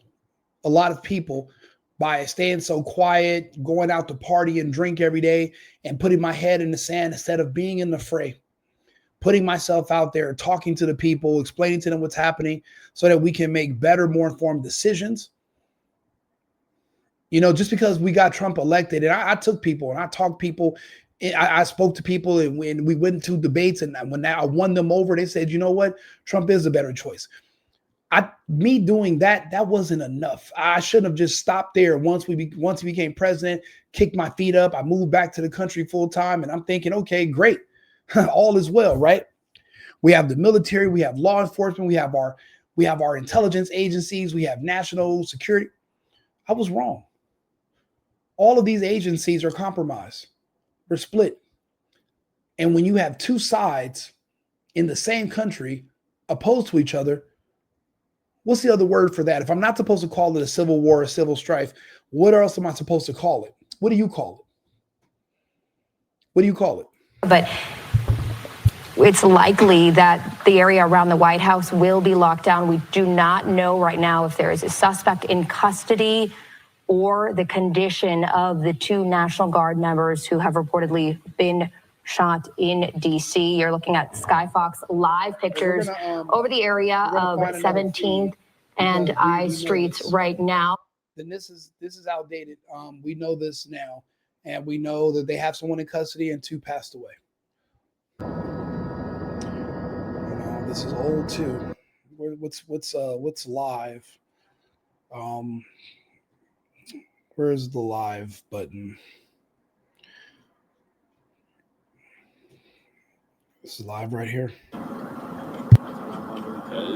B: a lot of people by staying so quiet, going out to party and drink every day and putting my head in the sand instead of being in the fray, putting myself out there, talking to the people, explaining to them what's happening so that we can make better, more informed decisions. You know, just because we got Trump elected, and I took people and I talked people, I spoke to people, and when we went to debates, and when I won them over, they said, you know what, Trump is a better choice. Me doing that wasn't enough. I shouldn't have just stopped there. Once he became president, kicked my feet up. I moved back to the country full time, and I'm thinking, okay, great, all is well, right? We have the military, we have law enforcement, we have our intelligence agencies, we have national security. I was wrong. All of these agencies are compromised. We're split. And when you have two sides in the same country opposed to each other, what's the other word for that? If I'm not supposed to call it a civil war, a civil strife, what else am I supposed to call it? What do you call it? What do you call it?
C: But it's likely that the area around the White House will be locked down. We do not know right now if there is a suspect in custody or the condition of the two National Guard members who have reportedly been shot in D.C. You're looking at Skyfox live pictures over the area of 17th and I Streets right now.
B: Then this is outdated. We know this now, and we know that they have someone in custody and two passed away. You know, this is old too. What's live? Where's the live button? This is live right here.
F: It's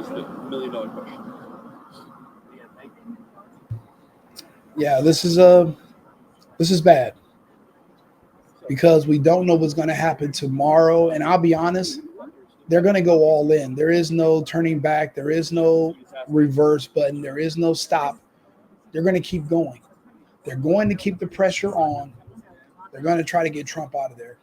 F: the $1 million question.
B: Yeah, this is bad because we don't know what's going to happen tomorrow. And I'll be honest, they're going to go all in. There is no turning back. There is no reverse button. There is no stop. They're going to keep going. They're going to keep the pressure on. They're going to try to get Trump out of there.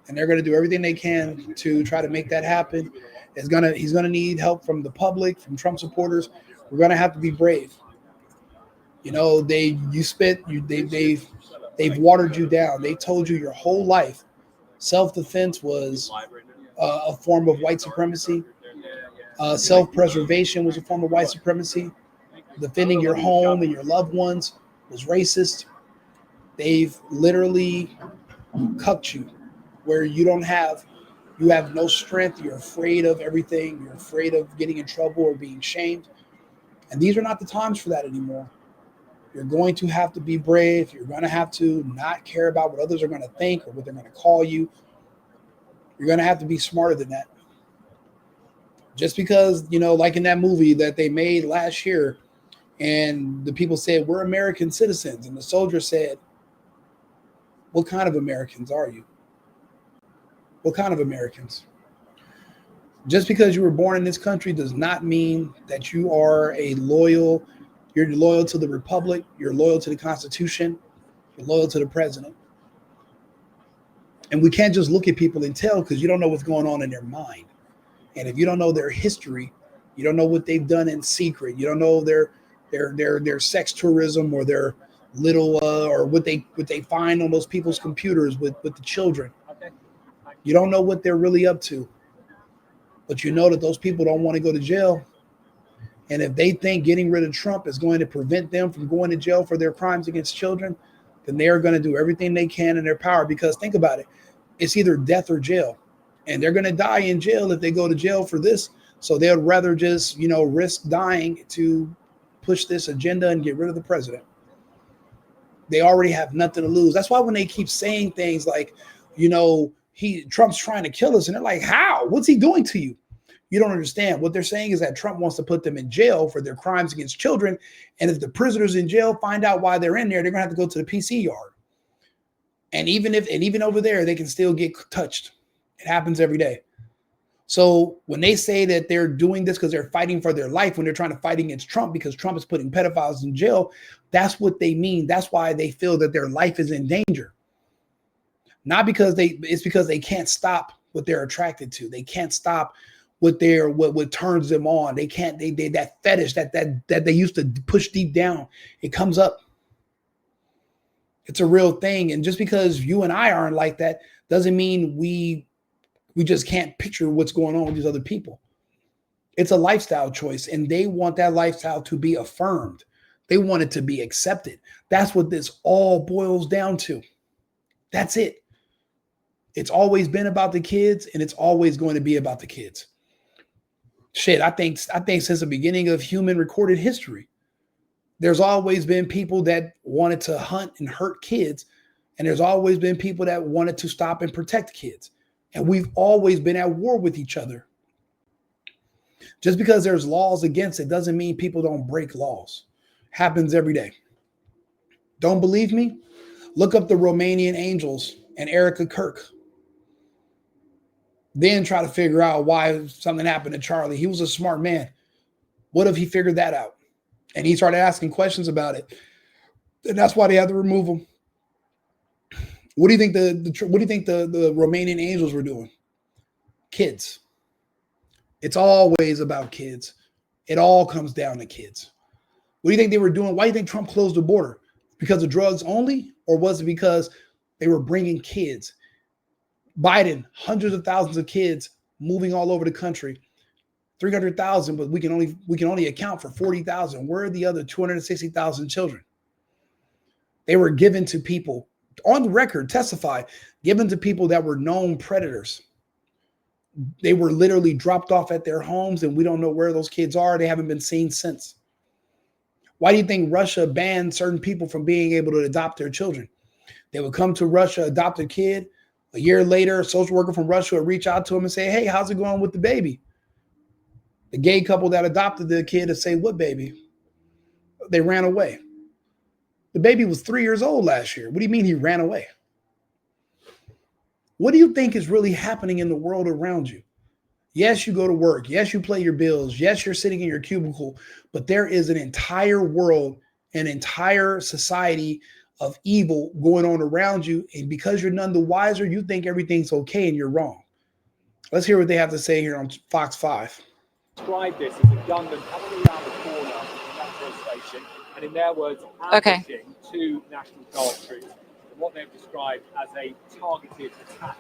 B: And they're going to do everything they can to try to make that happen. He's going to need help from the public, from Trump supporters. We're going to have to be brave. You know, they've watered you down. They told you your whole life self-defense was a form of white supremacy. Self-preservation was a form of white supremacy. Defending your home and your loved ones was racist. They've literally cucked you where you have no strength. You're afraid of everything. You're afraid of getting in trouble or being shamed. And these are not the times for that anymore. You're going to have to be brave. You're going to have to not care about what others are going to think or what they're going to call you. You're going to have to be smarter than that. Just because, you know, like in that movie that they made last year, and the people said, we're American citizens. And the soldier said, what kind of Americans are you? What kind of Americans? Just because you were born in this country does not mean that you are you're loyal to the Republic, you're loyal to the Constitution, you're loyal to the president. And we can't just look at people and tell because you don't know what's going on in their mind. And if you don't know their history, you don't know what they've done in secret, you don't know their sex tourism or their little or what they find on those people's computers with the children. You don't know what they're really up to. But you know that those people don't want to go to jail. And if they think getting rid of Trump is going to prevent them from going to jail for their crimes against children, then they are going to do everything they can in their power. Because think about it, it's either death or jail. And they're going to die in jail if they go to jail for this. So they'd rather just, you know, risk dying to push this agenda and get rid of the president. They already have nothing to lose. That's why when they keep saying things like, you know, Trump's trying to kill us. And they're like, how? What's he doing to you? You don't understand. What they're saying is that Trump wants to put them in jail for their crimes against children. And if the prisoners in jail find out why they're in there, they're going to have to go to the PC yard. And even over there, they can still get touched. It happens every day. So when they say that they're doing this because they're fighting for their life, when they're trying to fight against Trump because Trump is putting pedophiles in jail, that's what they mean. That's why they feel that their life is in danger. Not because it's because they can't stop what they're attracted to. They can't stop what turns them on. They can't, that fetish that they used to push deep down, it comes up. It's a real thing. And just because you and I aren't like that doesn't mean we just can't picture what's going on with these other people. It's a lifestyle choice, and they want that lifestyle to be affirmed. They wanted to be accepted. That's what this all boils down to. That's it. It's always been about the kids, and it's always going to be about the kids. Shit, I think since the beginning of human recorded history, there's always been people that wanted to hunt and hurt kids, and there's always been people that wanted to stop and protect kids. And we've always been at war with each other. Just because there's laws against it doesn't mean people don't break laws. Happens every day. Don't believe me? Look up the Romanian Angels and Erica Kirk. Then try to figure out why something happened to Charlie. He was a smart man. What if he figured that out? And he started asking questions about it. And that's why they had to remove him. What do you think the Romanian Angels were doing? Kids. It's always about kids. It all comes down to kids. What do you think they were doing? Why do you think Trump closed the border? Because of drugs only? Or was it because they were bringing kids? Biden, hundreds of thousands of kids moving all over the country. 300,000, but we can only account for 40,000. Where are the other 260,000 children? They were given to people, on the record, testified, given to people that were known predators. They were literally dropped off at their homes, and we don't know where those kids are. They haven't been seen since. Why do you think Russia banned certain people from being able to adopt their children? They would come to Russia, adopt a kid. A year later, a social worker from Russia would reach out to them and say, hey, how's it going with the baby? The gay couple that adopted the kid would say, what baby? They ran away. The baby was 3 years old last year. What do you mean he ran away? What do you think is really happening in the world around you? Yes, you go to work. Yes, you pay your bills. Yes, you're sitting in your cubicle. But there is an entire world, an entire society of evil going on around you. And because you're none the wiser, you think everything's okay and you're wrong. Let's hear what they have to say here on Fox 5.
F: Describe this as a gunman coming around the corner from the metro station and, in their words, ambushing two National Guard troops in what they've described as a targeted attack.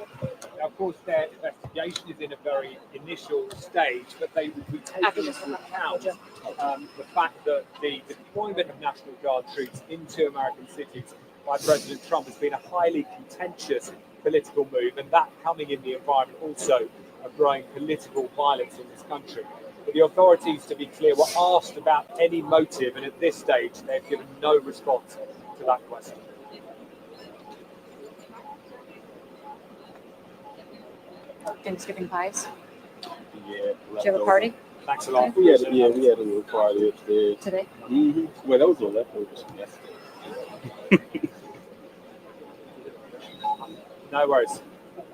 F: Now, of course, their investigation is in a very initial stage, but they will be taking into account the fact that the deployment of National Guard troops into American cities by President Trump has been a highly contentious political move, and that coming in the environment also of growing political violence in this country. But the authorities, to be clear, were asked about any motive, and at this stage, they've given no response to that question.
G: Thanksgiving pies?
H: Yeah.
G: Did you have a party?
F: Thanks a lot.
H: We had a little party upstairs.
G: Today?
H: Mm-hmm. Well, that was on leftovers yesterday.
F: No worries.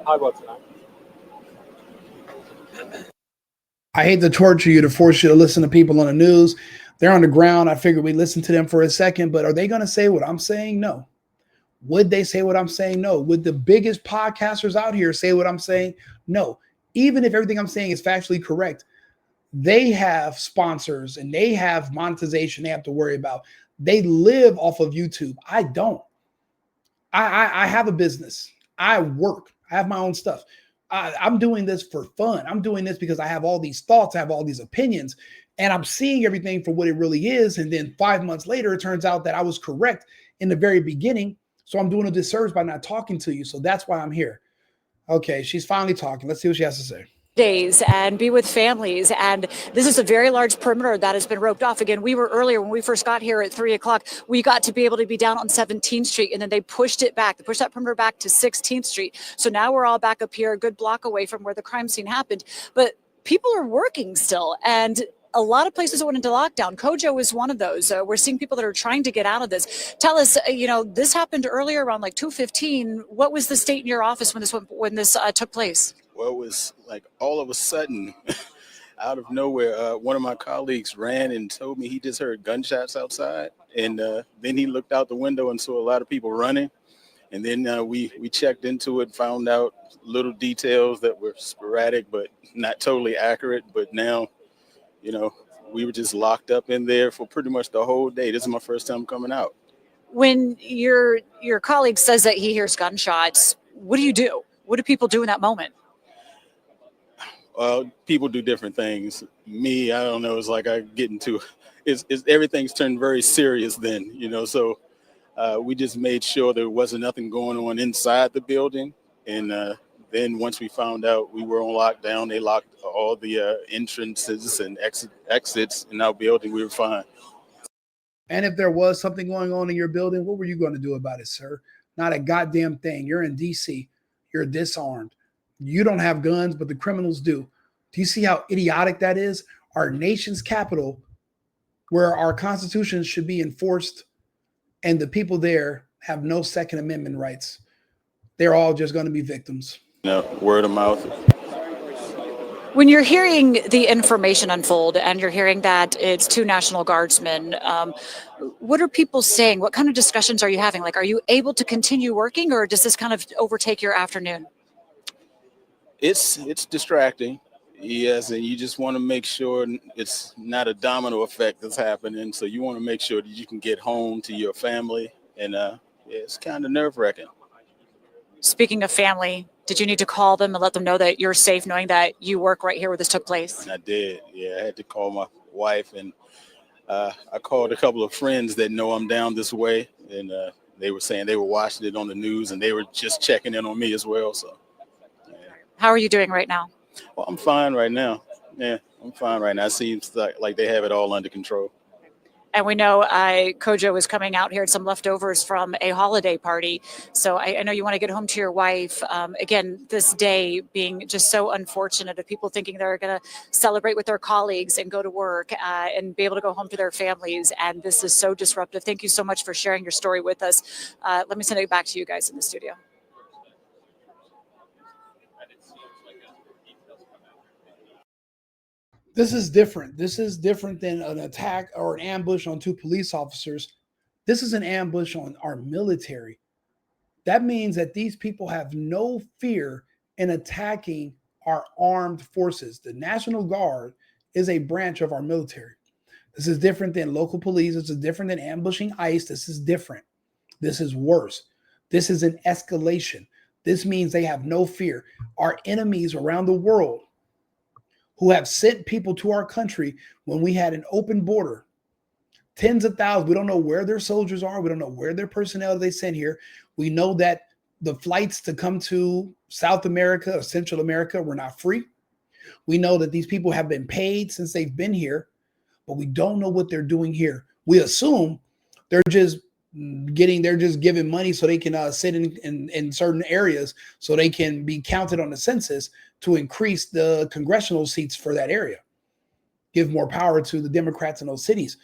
F: Hi, what's that?
B: I hate to torture you to force you to listen to people on the news. They're on the ground. I figured we'd listen to them for a second, but are they going to say what I'm saying? No. Would they say what I'm saying? No. Would the biggest podcasters out here say what I'm saying? No. Even if everything I'm saying is factually correct, they have sponsors and they have monetization they have to worry about. They live off of YouTube. I don't. I have a business. I work. I have my own stuff. I'm doing this for fun. I'm doing this because I have all these thoughts. I have all these opinions, and I'm seeing everything for what it really is. And then 5 months later, it turns out that I was correct in the very beginning. So I'm doing a disservice by not talking to you. So that's why I'm here. Okay, she's finally talking. Let's see what she has to say.
I: Days and be with families. And this is a very large perimeter that has been roped off. Again, we were earlier when we first got here at 3 o'clock, we got to be able to be down on 17th Street, and then they pushed it back. They pushed that perimeter back to 16th Street. So now we're all back up here, a good block away from where the crime scene happened. But people are working still, and a lot of places went into lockdown. Kojo is one of those. We're seeing people that are trying to get out of this. Tell us, this happened earlier around like 2:15. What was the state in your office when this took place?
H: Well, it was like all of a sudden, out of nowhere, one of my colleagues ran and told me he just heard gunshots outside. And then he looked out the window and saw a lot of people running. And then we checked into it, found out little details that were sporadic, but not totally accurate. But now, we were just locked up in there for pretty much the whole day. This is my first time coming out.
I: When your colleague says that he hears gunshots, what do you do? What do people do in that moment?
H: People do different things. Me, I don't know. It's like I get into it's everything's turned very serious then, So we just made sure there wasn't nothing going on inside the building. And then once we found out we were on lockdown, they locked all the entrances and exits in our building. We were fine.
B: And if there was something going on in your building, what were you going to do about it, sir? Not a goddamn thing. You're in DC. You're disarmed. You don't have guns, but the criminals do. Do you see how idiotic that is? Our nation's capital, where our constitution should be enforced, and the people there have no Second Amendment rights. They're all just going to be victims.
H: Word of mouth.
I: When you're hearing the information unfold and you're hearing that it's 2 National Guardsmen, what are people saying? What kind of discussions are you having? Like, are you able to continue working, or does this kind of overtake your afternoon?
H: It's distracting. Yes, and you just want to make sure it's not a domino effect that's happening. So you want to make sure that you can get home to your family, and it's kind of nerve-wracking.
I: Speaking of family, did you need to call them and let them know that you're safe, knowing that you work right here where this took place?
H: I did. Yeah, I had to call my wife, and I called a couple of friends that know I'm down this way, and they were saying they were watching it on the news, and they were just checking in on me as well. So, yeah.
I: How are you doing right now?
H: Well, I'm fine right now. Yeah, I'm fine right now. It seems like they have it all under control.
I: And we know Kojo is coming out here, some leftovers from a holiday party. So I know you want to get home to your wife. Again, this day being just so unfortunate of people thinking they're going to celebrate with their colleagues and go to work and be able to go home to their families. And this is so disruptive. Thank you so much for sharing your story with us. Let me send it back to you guys in the studio.
B: This is different. This is different than an attack or an ambush on 2 police officers. This is an ambush on our military. That means that these people have no fear in attacking our armed forces. The National Guard is a branch of our military. This is different than local police. This is different than ambushing ICE. This is different. This is worse. This is an escalation. This means they have no fear. Our enemies around the world who have sent people to our country when we had an open border, tens of thousands. We don't know where their soldiers are. We don't know where their personnel they sent here. We know that the flights to come to South America or Central America were not free. We know that these people have been paid since they've been here, but we don't know what they're doing here. We assume they're just giving money so they can sit in certain areas so they can be counted on the census to increase the congressional seats for that area, give more power to the Democrats in those cities.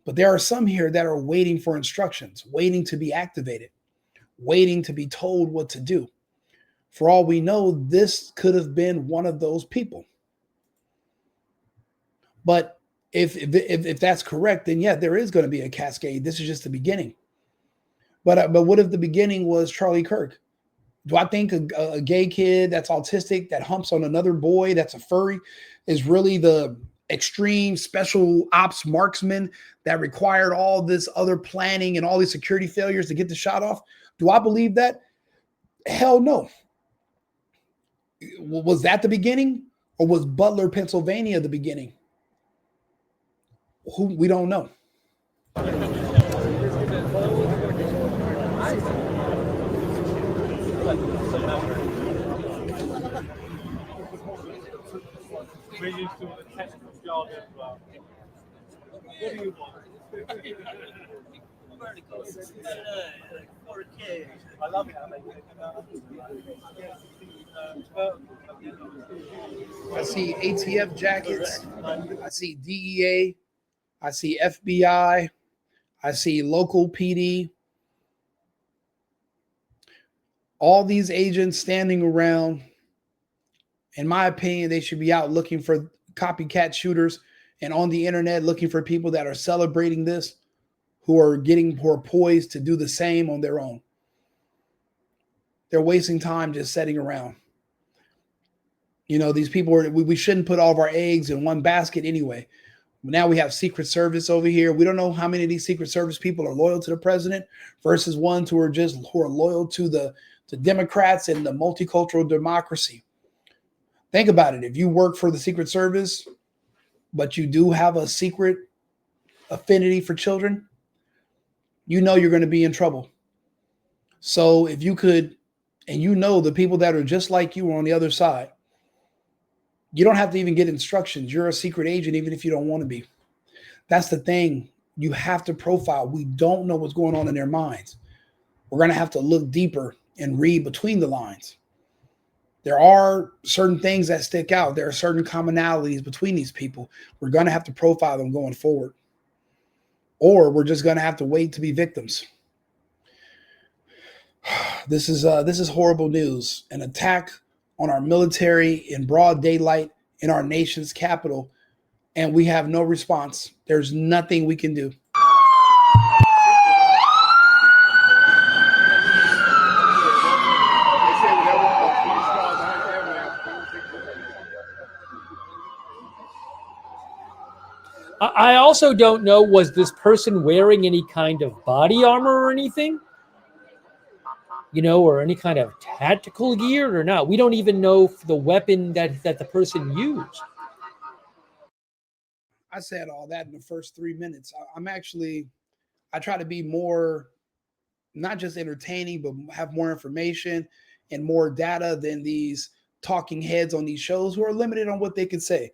B: But there are some here that are waiting for instructions, waiting to be activated, waiting to be told what to do. For all we know, this could have been one of those people. But if that's correct, then yeah, there is going to be a cascade. This is just the beginning. But what if the beginning was Charlie Kirk? Do I think a gay kid that's autistic that humps on another boy that's a furry is really the extreme special ops marksman that required all this other planning and all these security failures to get the shot off? Do I believe that? Hell no. Was that the beginning, or was Butler, Pennsylvania the beginning? We don't know.
F: We're used to the technical jargon as well. What do you want? I love it how they
B: I see ATF jackets. I see DEA. I see FBI. I see local PD. All these agents standing around. In my opinion, they should be out looking for copycat shooters and on the internet looking for people that are celebrating this, who are poised to do the same on their own. They're wasting time just sitting around. You know, these people we shouldn't put all of our eggs in one basket anyway. Now we have Secret Service over here. We don't know how many of these Secret Service people are loyal to the president versus ones who are loyal to the Democrats and the multicultural democracy. Think about it. If you work for the Secret Service, but you do have a secret affinity for children, you know you're going to be in trouble. So if you could, and you know the people that are just like you are on the other side, you don't have to even get instructions. You're a secret agent, even if you don't want to be. That's the thing. You have to profile. We don't know what's going on in their minds. We're going to have to look deeper and read between the lines. There are certain things that stick out. There are certain commonalities between these people. We're going to have to profile them going forward. Or we're just going to have to wait to be victims. This is horrible news. An attack on our military in broad daylight in our nation's capital, and we have no response. There's nothing we can do.
F: I also don't know, was this person wearing any kind of body armor or anything? You know, or any kind of tactical gear or not? We don't even know the weapon that the person used.
B: I said all that in the first 3 minutes. I try to be more, not just entertaining, but have more information and more data than these talking heads on these shows who are limited on what they can say.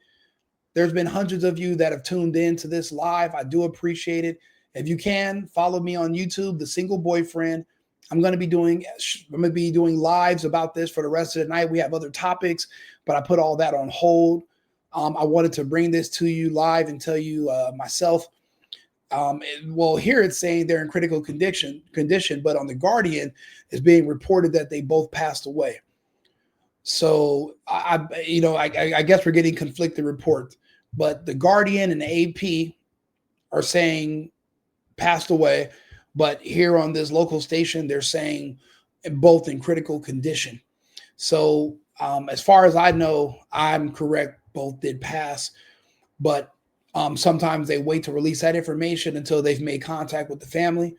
B: There's been hundreds of you that have tuned in to this live. I do appreciate it. If you can, follow me on YouTube, The Single Boyfriend. I'm going to be doing lives about this for the rest of the night. We have other topics, but I put all that on hold. I wanted to bring this to you live and tell you myself. Well, here it's saying they're in critical condition, but on The Guardian, it's being reported that they both passed away. So I guess we're getting conflicted reports, but The Guardian and the AP are saying passed away, but here on this local station, they're saying both in critical condition. So as far as I know, I'm correct. Both did pass, but sometimes they wait to release that information until they've made contact with the family,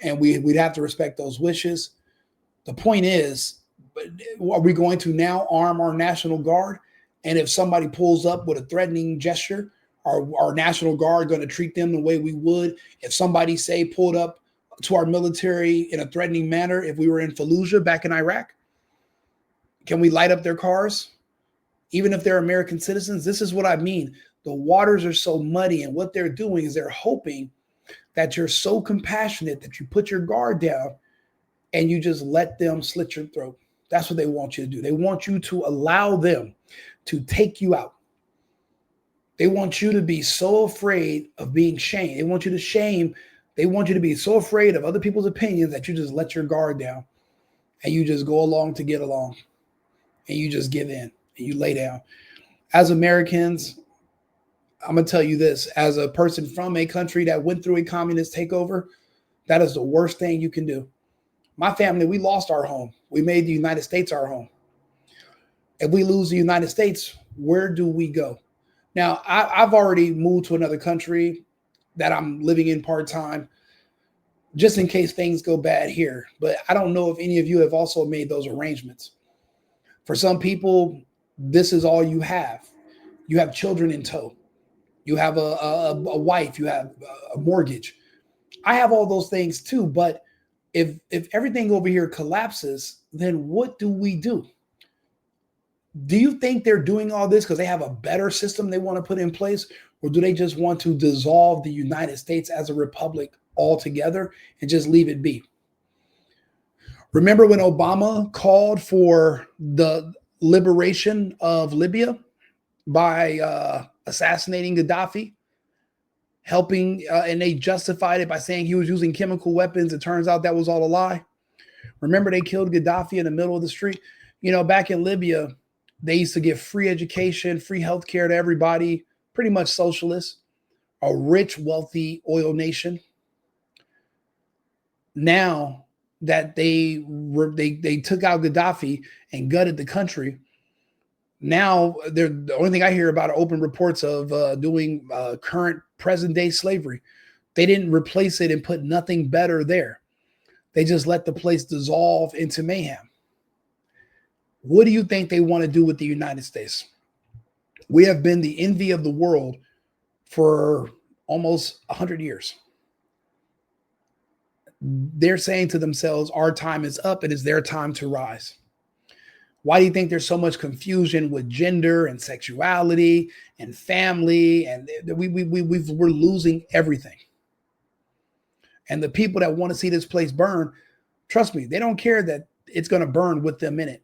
B: and we'd have to respect those wishes. The point is, are we going to now arm our National Guard? And if somebody pulls up with a threatening gesture, are our National Guard going to treat them the way we would if somebody, say, pulled up to our military in a threatening manner if we were in Fallujah back in Iraq? Can we light up their cars? Even if they're American citizens? This is what I mean. The waters are so muddy, and what they're doing is they're hoping that you're so compassionate that you put your guard down and you just let them slit your throat. That's what they want you to do. They want you to allow them to take you out. They want you to be so afraid of being shamed. They want you to be so afraid of other people's opinions that you just let your guard down and you just go along to get along and you just give in and you lay down. As Americans, I'm going to tell you this, as a person from a country that went through a communist takeover, that is the worst thing you can do. My family, we lost our home. We made the United States our home. If we lose the United States, where do we go? Now, I've already moved to another country that I'm living in part-time, just in case things go bad here. But I don't know if any of you have also made those arrangements. For some people, this is all you have. You have children in tow. You have a wife. You have a mortgage. I have all those things too, but if everything over here collapses, then what do we do? Do you think they're doing all this because they have a better system they want to put in place? Or do they just want to dissolve the United States as a republic altogether and just leave it be? Remember when Obama called for the liberation of Libya by assassinating Gaddafi? Helping, and they justified it by saying he was using chemical weapons. It turns out that was all a lie. Remember, they killed Gaddafi in the middle of the street. You know, back in Libya, they used to give free education, free healthcare to everybody, pretty much socialist, a rich, wealthy oil nation. Now that they took out Gaddafi and gutted the country, now the only thing I hear about are open reports of doing current present day slavery. They didn't replace it and put nothing better there. They just let the place dissolve into mayhem. What do you think they want to do with the United States? We have been the envy of the world for almost 100 years. They're saying to themselves, our time is up. It is their time to rise. Why do you think there's so much confusion with gender and sexuality and family? And we're losing everything. And the people that want to see this place burn, trust me, they don't care that it's going to burn with them in it.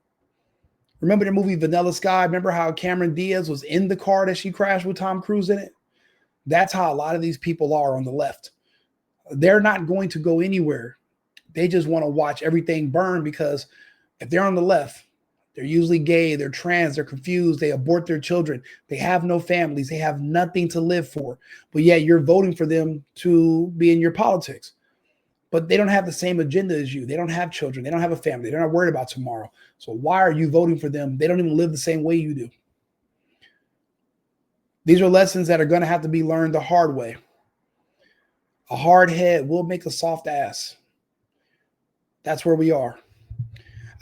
B: Remember the movie Vanilla Sky? Remember how Cameron Diaz was in the car that she crashed with Tom Cruise in it? That's how a lot of these people are on the left. They're not going to go anywhere. They just want to watch everything burn, because if they're on the left, they're usually gay, they're trans, they're confused, they abort their children, they have no families, they have nothing to live for. But yet you're voting for them to be in your politics. But they don't have the same agenda as you. They don't have children. They don't have a family. They're not worried about tomorrow. So why are you voting for them? They don't even live the same way you do. These are lessons that are going to have to be learned the hard way. A hard head will make a soft ass. That's where we are.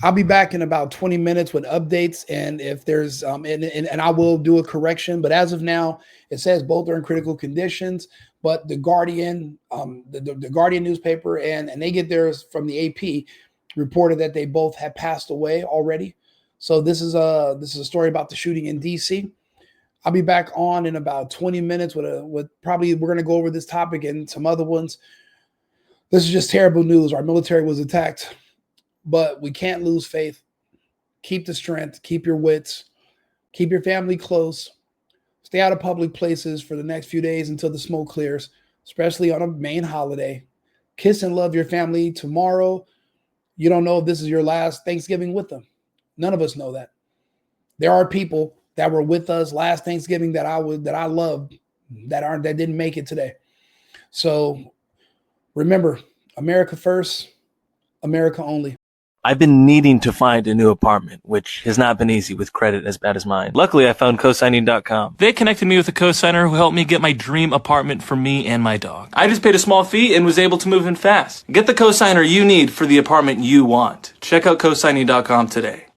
B: I'll be back in about 20 minutes with updates, and if there's and I will do a correction. But as of now, it says both are in critical conditions. But the Guardian, the Guardian newspaper, and they get theirs from the AP, reported that they both had passed away already. So this is a story about the shooting in DC. I'll be back on in about 20 minutes with probably, we're going to go over this topic and some other ones. This is just terrible news. Our military was attacked, but we can't lose faith. Keep the strength, keep your wits, keep your family close. Stay out of public places for the next few days until the smoke clears, especially on a main holiday. Kiss and love your family tomorrow. You don't know if this is your last Thanksgiving with them. None of us know that. There are people that were with us last Thanksgiving that I loved that didn't make it today. So remember, America first, America only.
J: I've been needing to find a new apartment, which has not been easy with credit as bad as mine. Luckily, I found cosigning.com. They connected me with a cosigner who helped me get my dream apartment for me and my dog. I just paid a small fee and was able to move in fast. Get the cosigner you need for the apartment you want. Check out cosigning.com today.